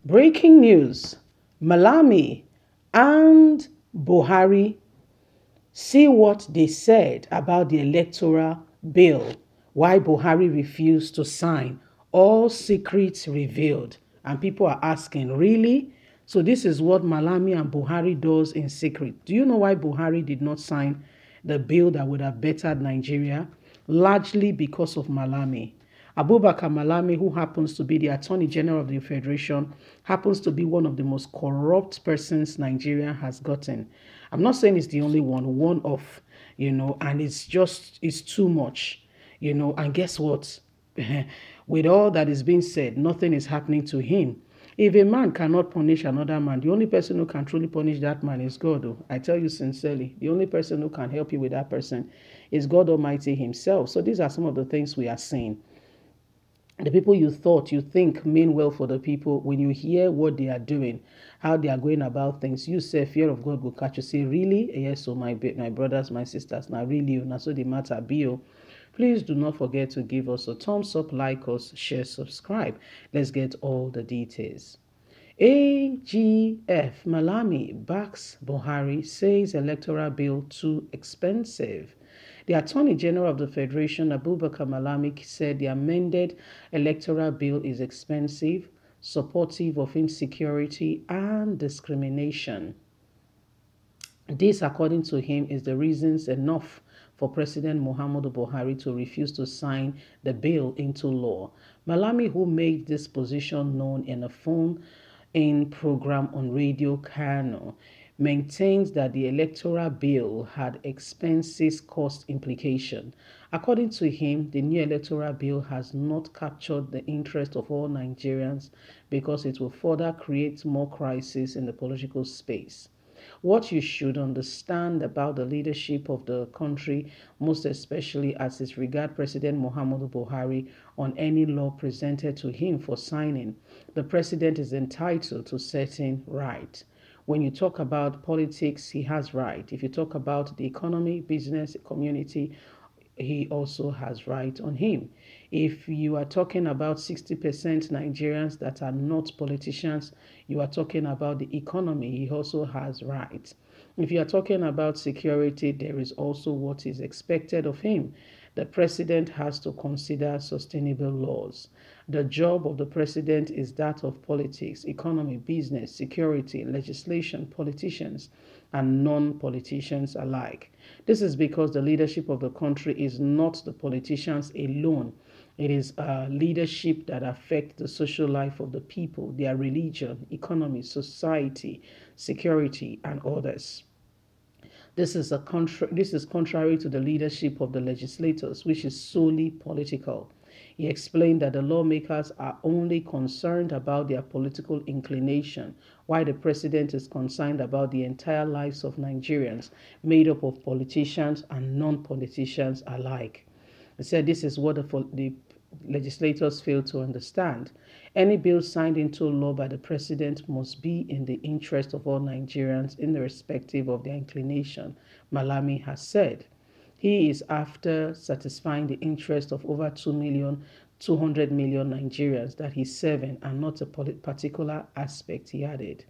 Breaking news. Malami and Buhari, see what they said about the electoral bill. Why Buhari refused to sign. All secrets revealed. And people are asking, really? So this is what Malami and Buhari does in secret. Do you know why Buhari did not sign the bill that would have bettered Nigeria? Largely because of Malami. Abubakar Malami, who happens to be the Attorney General of the Federation, happens to be one of the most corrupt persons Nigeria has gotten. I'm not saying it's the only one of, and it's too much, and guess what? With all that is being said, nothing is happening to him. If a man cannot punish another man, the only person who can truly punish that man is God. Oh. I tell you sincerely, the only person who can help you with that person is God Almighty himself. So these are some of the things we are seeing. The people you think mean well for the people, when you hear what they are doing, how they are going about things, you say fear of God will catch you. Say, really? Yes, so my brothers, my sisters, now really, now so the matter be. Please do not forget to give us a thumbs up, like us, share, subscribe. Let's get all the details. AGF Malami backs Buhari, says electoral bill too expensive. The Attorney General of the Federation, Abubakar Malami, said the amended electoral bill is expensive, supportive of insecurity and discrimination. This, according to him, is the reasons enough for President Muhammadu Buhari to refuse to sign the bill into law. Malami, who made this position known in a phone-in program on Radio Kano, maintains that the electoral bill had expenses cost implication. According to him, the new electoral bill has not captured the interest of all Nigerians because it will further create more crisis in the political space. What you should understand about the leadership of the country, most especially as it regards President Muhammadu Buhari, on any law presented to him for signing, the president is entitled to certain right. When you talk about politics, he has right. If you talk about the economy, business, community, he also has right on him. If you are talking about 60% Nigerians that are not politicians, you are talking about the economy, he also has right. If you are talking about security, there is also what is expected of him. The president has to consider sustainable laws. The job of the president is that of politics, economy, business, security, legislation, politicians, and non-politicians alike. This is because the leadership of the country is not the politicians alone. It is leadership that affects the social life of the people, their religion, economy, society, security, and others. This is contrary to the leadership of the legislators, which is solely political. He explained that the lawmakers are only concerned about their political inclination, while the president is concerned about the entire lives of Nigerians, made up of politicians and non-politicians alike. He said this is what the legislators fail to understand. Any bill signed into law by the president must be in the interest of all Nigerians, irrespective of their inclination, Malami has said. He is after satisfying the interest of over 200 million Nigerians that he's serving, and not a particular aspect, he added.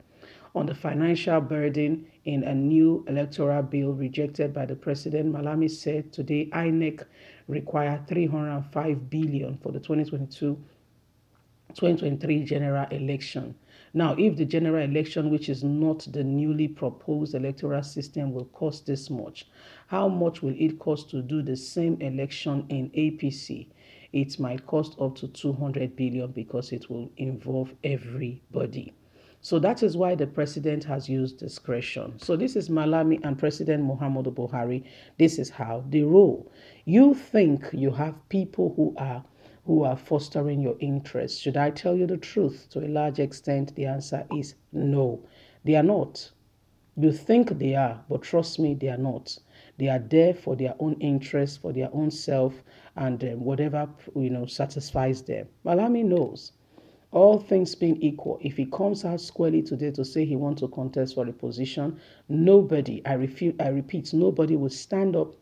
On the financial burden in a new electoral bill rejected by the president, Malami said today INEC required 305 billion for the 2023 general election. Now, if the general election, which is not the newly proposed electoral system, will cost this much, how much will it cost to do the same election in APC? It might cost up to 200 billion because it will involve everybody. So that is why the president has used discretion. So this is Malami and President Muhammadu Buhari. This is how they roll. You think you have people who are fostering your interests. Should I tell you the truth? To a large extent, the answer is no. They are not. You think they are, but trust me, they are not. They are there for their own interests, for their own self, and whatever satisfies them. Malami knows. All things being equal, if he comes out squarely today to say he wants to contest for a position, nobody, I repeat, nobody will stand up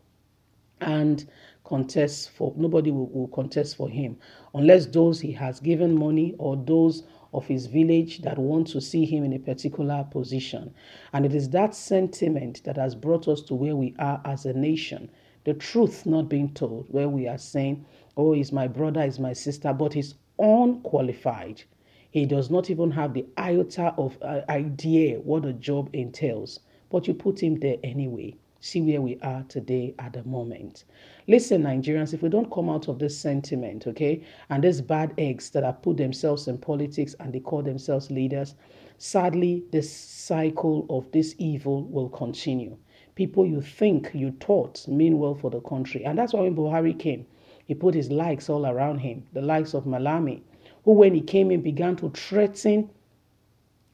and nobody will contest for him, unless those he has given money or those of his village that want to see him in a particular position. And it is that sentiment that has brought us to where we are as a nation. The truth not being told, where we are saying, oh, he's my brother, he's my sister, but he's unqualified. He does not even have the iota of idea what the job entails. But you put him there anyway. See where we are today at the moment. Listen, Nigerians, if we don't come out of this sentiment, okay, and these bad eggs that have put themselves in politics and they call themselves leaders, sadly, this cycle of this evil will continue. People you think, you thought mean well for the country. And that's why when Buhari came, he put his likes all around him, the likes of Malami, who when he came in began to threaten,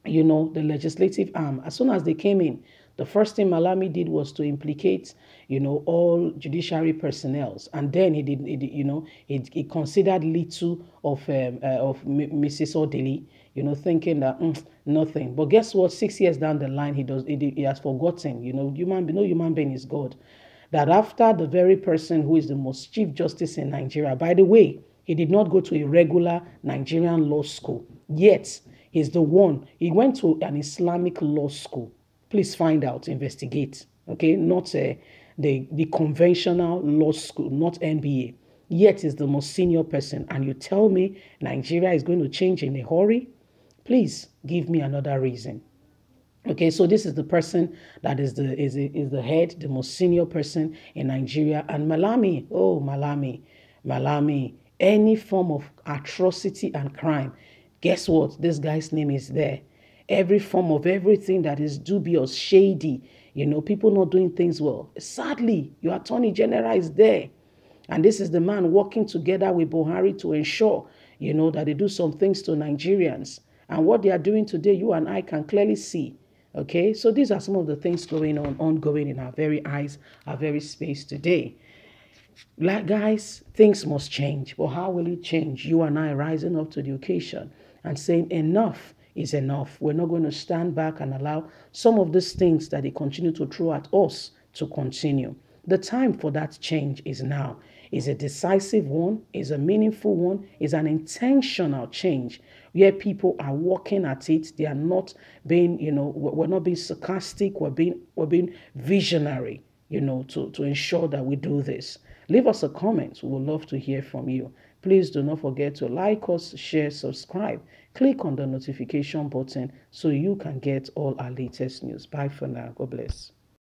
the legislative arm. As soon as they came in, the first thing Malami did was to implicate, all judiciary personnel. And then he considered little of Mrs. Odili, thinking that nothing. But guess what? 6 years down the line, he has forgotten, no human being is God. That after the very person who is the most chief justice in Nigeria, by the way, he did not go to a regular Nigerian law school. Yet, he's the one. He went to an Islamic law school. Please find out, investigate. Okay, not the conventional law school, not MBA. Yet is the most senior person. And you tell me Nigeria is going to change in a hurry? Please give me another reason. Okay, so this is the person that is the head, the most senior person in Nigeria. And Malami, Malami, any form of atrocity and crime, guess what? This guy's name is there. Every form of everything that is dubious, shady, people not doing things well. Sadly, your attorney general is there. And this is the man working together with Buhari to ensure, that they do some things to Nigerians. And what they are doing today, you and I can clearly see. Okay, so these are some of the things ongoing in our very eyes, our very space today. Like, guys, things must change. But how will it change? You and I rising up to the occasion and saying enough is enough. We're not going to stand back and allow some of these things that they continue to throw at us to continue. The time for that change is now. Is a decisive one, is a meaningful one, is an intentional change where people are working at it. They are not being, we're not being sarcastic, we're being visionary, to ensure that we do this. Leave us a comment. We would love to hear from you. Please do not forget to like us, share, subscribe. Click on the notification button so you can get all our latest news. Bye for now. God bless.